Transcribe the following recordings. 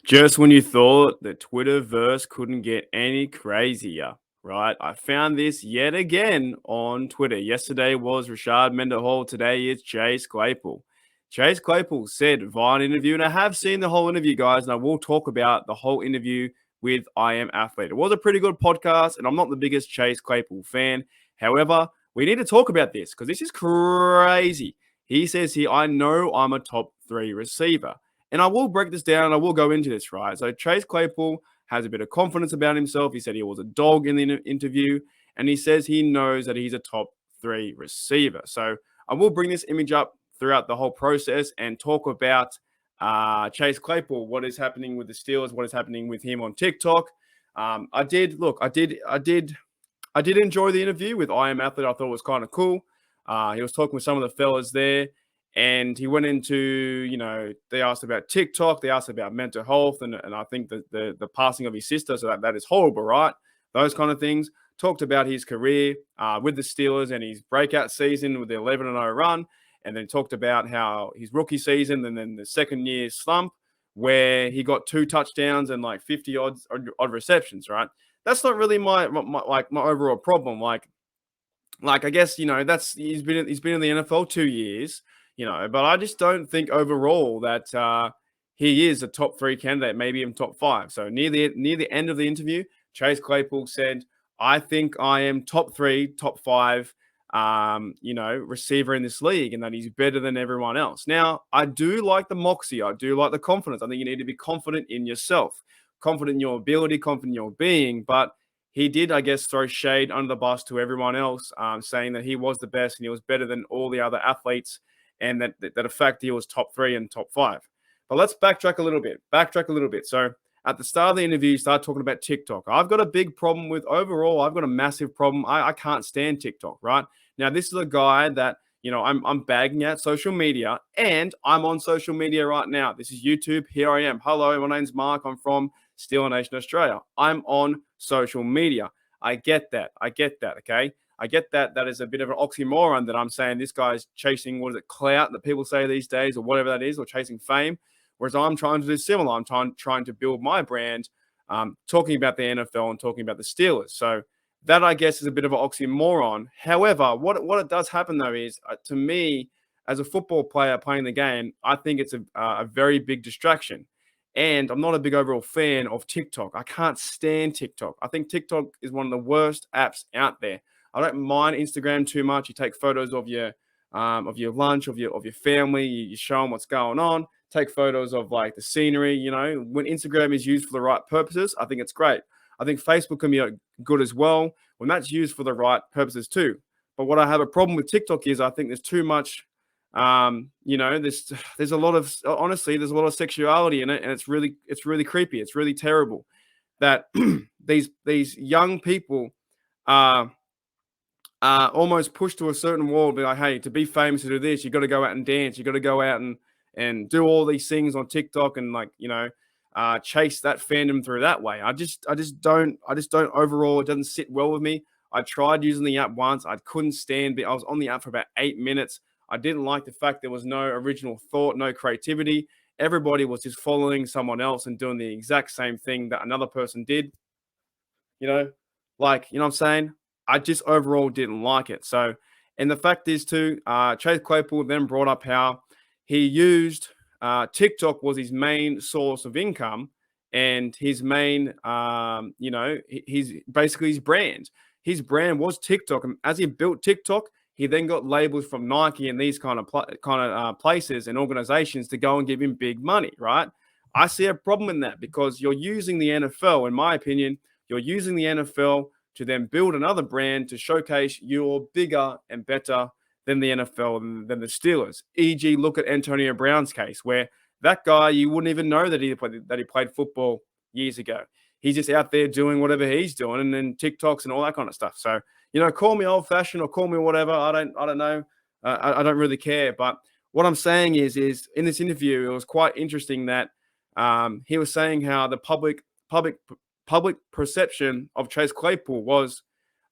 Just when you thought the Twitterverse couldn't get any crazier, right? I found this yet again on Twitter. Yesterday was Rashad Mendenhall. Today it's Chase Claypool. Chase Claypool said via an interview, and I have seen the whole interview, guys, and I will talk about the whole interview with I Am Athlete. It was a pretty good podcast, and I'm not the biggest Chase Claypool fan. However, we need to talk about this because this is crazy. He says here, I know I'm a top three receiver. And I will break this down and I will go into this, right? So Chase Claypool has a bit of confidence about himself. He said he was a dog in the interview, and he says he knows that he's a top three receiver. So I will bring this image up throughout the whole process and talk about Chase Claypool, what is happening with the Steelers, what is happening with him on TikTok. I did enjoy the interview with I Am Athlete. I thought it was kind of cool. He was talking with some of the fellas there, and he went into, they asked about TikTok, they asked about mental health, and I think the passing of his sister, so that is horrible, right? Those kind of things. Talked about his career with the Steelers and his breakout season with the 11-0 run, and then talked about how his rookie season and then the second year slump where he got 2 touchdowns and like 50 odd receptions, right? That's not really my overall problem. Like I guess that's he's been in the NFL 2 years, but I just don't think overall that he is a top three candidate, maybe even top five. So near the end of the interview, Chase Claypool said, "I think I am top three, top five, receiver in this league, and that he's better than everyone else." Now, I do like the moxie, I do like the confidence. I think you need to be confident in yourself, confident in your ability, confident in your being, but he did, I guess, throw shade under the bus to everyone else, saying that he was the best and he was better than all the other athletes, and that in fact he was top three and top five. But let's backtrack a little bit. So at the start of the interview, you start talking about TikTok. I've got a big problem with overall. I've got a massive problem. I can't stand TikTok. Right now, this is a guy that I'm bagging at social media, and I'm on social media right now. This is YouTube. Here I am. Hello, my name's Mark. I'm from Steeler Nation Australia. I'm on social media. I get that. Okay. I get that. That is a bit of an oxymoron that I'm saying this guy's chasing, what is it, clout that people say these days, or whatever that is, or chasing fame. Whereas I'm trying to do similar. I'm trying to build my brand, talking about the NFL and talking about the Steelers. So that, I guess, is a bit of an oxymoron. However, what it does happen, though, is to me, as a football player playing the game, I think it's a very big distraction. And I'm not a big overall fan of TikTok. I can't stand TikTok. I think TikTok is one of the worst apps out there. I don't mind Instagram too much. You take photos of your lunch, of your family. You show them what's going on. Take photos of like the scenery. When Instagram is used for the right purposes, I think it's great. I think Facebook can be good as well when that's used for the right purposes too. But what I have a problem with TikTok is I think there's too much. There's a lot of, honestly, there's a lot of sexuality in it, and it's really creepy. It's really terrible that these young people are almost pushed to a certain wall. Be like, hey, to be famous, to do this, you got to go out and dance. You got to go out and do all these things on TikTok and chase that fandom through that way. I just don't overall. It doesn't sit well with me. I tried using the app once. I couldn't stand it. I was on the app for about 8 minutes. I didn't like the fact there was no original thought, no creativity. Everybody was just following someone else and doing the exact same thing that another person did. What I'm saying? I just overall didn't like it. So, and the fact is too, Chase Claypool then brought up how he used TikTok was his main source of income and his main, his basically his brand. His brand was TikTok, and as he built TikTok, he then got labels from Nike and these kind of places and organizations to go and give him big money, right? I see a problem in that because you're using the NFL, in my opinion, you're using the NFL to then build another brand to showcase you're bigger and better than the NFL and than the Steelers. E.g., look at Antonio Brown's case, where that guy, you wouldn't even know that he played football years ago. He's just out there doing whatever he's doing, and then TikToks and all that kind of stuff. So, call me old fashioned or call me whatever. I don't know. I don't really care. But what I'm saying is in this interview, it was quite interesting that he was saying how the public perception of Chase Claypool was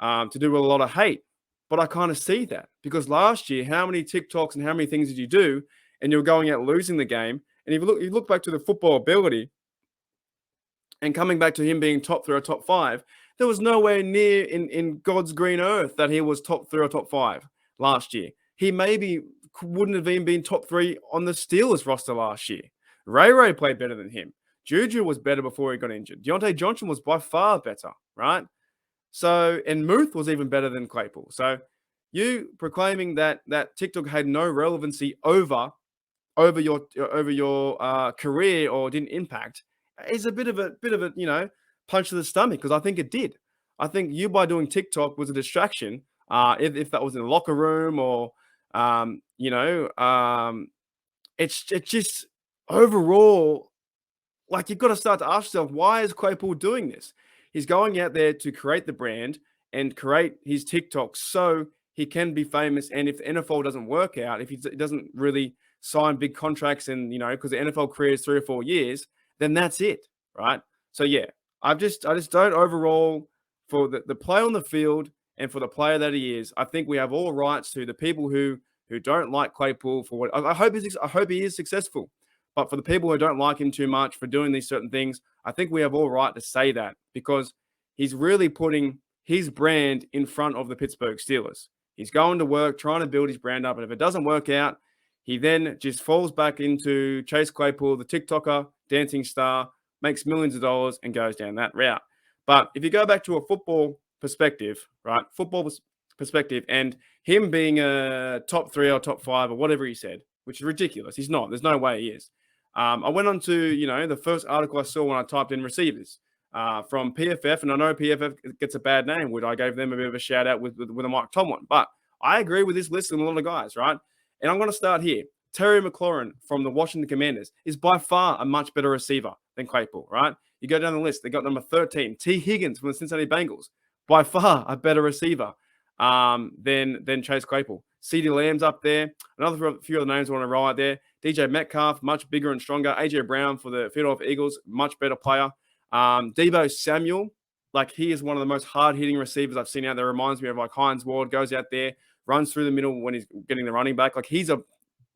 to do with a lot of hate. But I kind of see that because last year, how many TikToks and how many things did you do, and you're going out losing the game? And if you look back to the football ability, And coming back to him being top three or top five, there was nowhere near in God's green earth that he was top three or top five last year. He maybe wouldn't have even been top three on the Steelers roster last year. Ray played better than him. Juju was better before he got injured. Deontay Johnson was by far better, right? So, and Muth was even better than Claypool. So, you proclaiming that TikTok had no relevancy over your career or didn't impact is a bit of a punch to the stomach, because I think it did. I think you, by doing TikTok, was a distraction. If that was in the locker room or um, you know um, it's just overall, like, you've got to start to ask yourself, why is Claypool doing this? He's going out there to create the brand and create his TikTok so he can be famous. And if the NFL doesn't work out, if he doesn't really sign big contracts, and because the NFL career is 3 or 4 years, then that's it, right? So yeah, I just don't overall, for the play on the field and for the player that he is. I think we have all rights to the people who don't like Claypool for what I hope he is successful. But for the people who don't like him too much for doing these certain things, I think we have all right to say that, because he's really putting his brand in front of the Pittsburgh Steelers. He's going to work, trying to build his brand up. And if it doesn't work out, he then just falls back into Chase Claypool, the TikToker, dancing star, makes millions of dollars and goes down that route. But if you go back to a football perspective, right? Football perspective, and him being a top three or top five or whatever he said, which is ridiculous. He's not. There's no way he is. I went on to, the first article I saw when I typed in receivers from PFF, and I know PFF gets a bad name, which I gave them a bit of a shout out with a Mike Tomlin. But I agree with this list and a lot of guys, right? And I'm going to start here. Terry McLaurin from the Washington Commanders is by far a much better receiver than Claypool, right? You go down the list, they got number 13, T. Higgins from the Cincinnati Bengals, by far a better receiver than Chase Claypool. CeeDee Lamb's up there. Another few other names I want to roll out there. DJ Metcalf, much bigger and stronger. AJ Brown for the Philadelphia Eagles, much better player. Deebo Samuel, like, he is one of the most hard-hitting receivers I've seen out there. Reminds me of like Hines Ward, goes out there, runs through the middle when he's getting the running back. Like,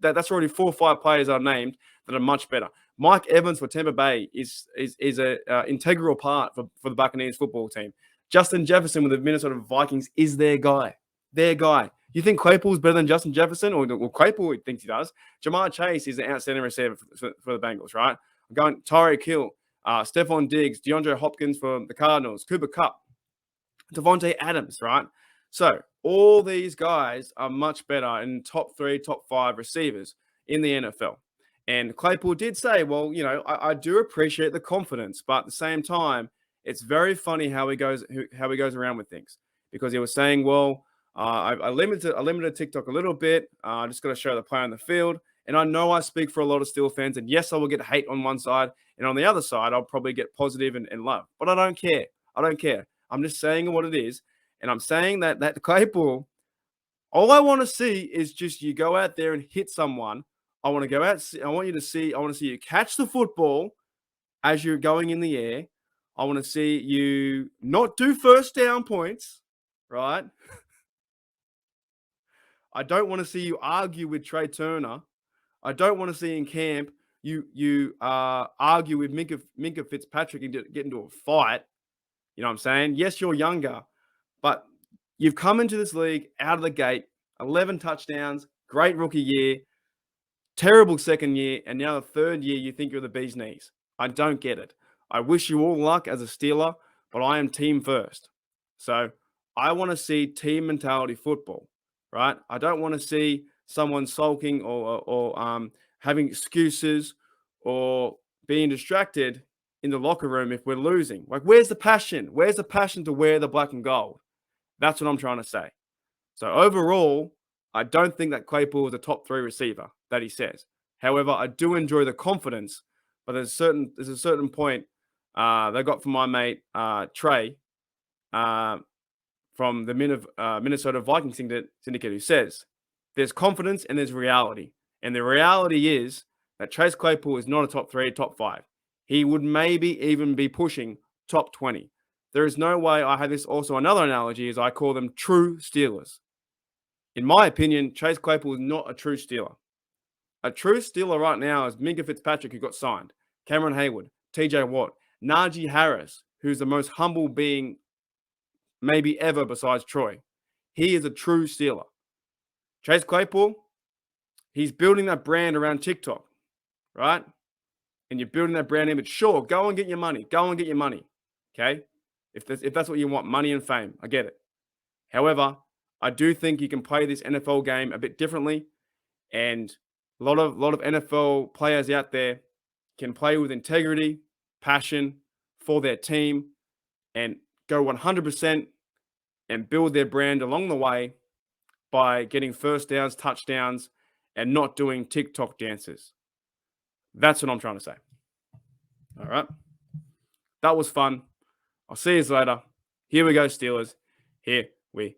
that's already 4 or 5 players I've named that are much better. Mike Evans for Tampa Bay is a integral part for the Buccaneers football team. Justin Jefferson with the Minnesota Vikings is their guy. Their guy. You think Claypool's better than Justin Jefferson? Or Claypool thinks he does. Jamar Chase is an outstanding receiver for the Bengals, right? I'm going Tyreek Hill, Stephon Diggs, DeAndre Hopkins for the Cardinals, Cooper Kupp, Devontae Adams, right? So all these guys are much better in top 3, top 5 receivers in the NFL. And Claypool did say, well, I do appreciate the confidence, but at the same time, it's very funny how he goes around with things, because he was saying, well, I limited TikTok a little bit. I just got to show the play on the field. And I know I speak for a lot of Steel fans, and yes, I will get hate on one side, and on the other side, I'll probably get positive and love. But I don't care. I don't care. I'm just saying what it is. And I'm saying that Claypool, all I want to see is just you go out there and hit someone. I want to see you catch the football as you're going in the air. I want to see you not do first down points, right? I don't want to see you argue with Trey Turner. I don't want to see in camp you argue with Minka Fitzpatrick and get into a fight. You know what I'm saying? Yes, you're younger, but you've come into this league out of the gate, 11 touchdowns, great rookie year, terrible second year, and now the third year you think you're the bee's knees. I don't get it. I wish you all luck as a Steeler, but I am team first. So I want to see team mentality football, right? I don't want to see someone sulking or having excuses or being distracted in the locker room if we're losing. Like, where's the passion? Where's the passion to wear the black and gold? That's what I'm trying to say. So overall, I don't think that Claypool is a top 3 receiver that he says. However, I do enjoy the confidence, but there's a certain point they got from my mate Trey from the Minnesota Vikings syndicate, who says there's confidence and there's reality. And the reality is that Chase Claypool is not a top 3, top 5. He would maybe even be pushing top 20. There is no way. I had this also another analogy is I call them true Steelers. In my opinion, Chase Claypool is not a true Steeler. A true Steeler right now is Minka Fitzpatrick, who got signed, Cameron Hayward, TJ Watt, Najee Harris, who's the most humble being maybe ever besides Troy. He is a true Steeler. Chase Claypool, he's building that brand around TikTok, right? And you're building that brand image. Sure, go and get your money. Go and get your money. Okay? If that's what you want, money and fame. I get it. However, I do think you can play this NFL game a bit differently. And a lot of NFL players out there can play with integrity, passion for their team, and go 100% and build their brand along the way by getting first downs, touchdowns, and not doing TikTok dances. That's what I'm trying to say. All right. That was fun. I'll see you later. Here we go, Steelers. Here we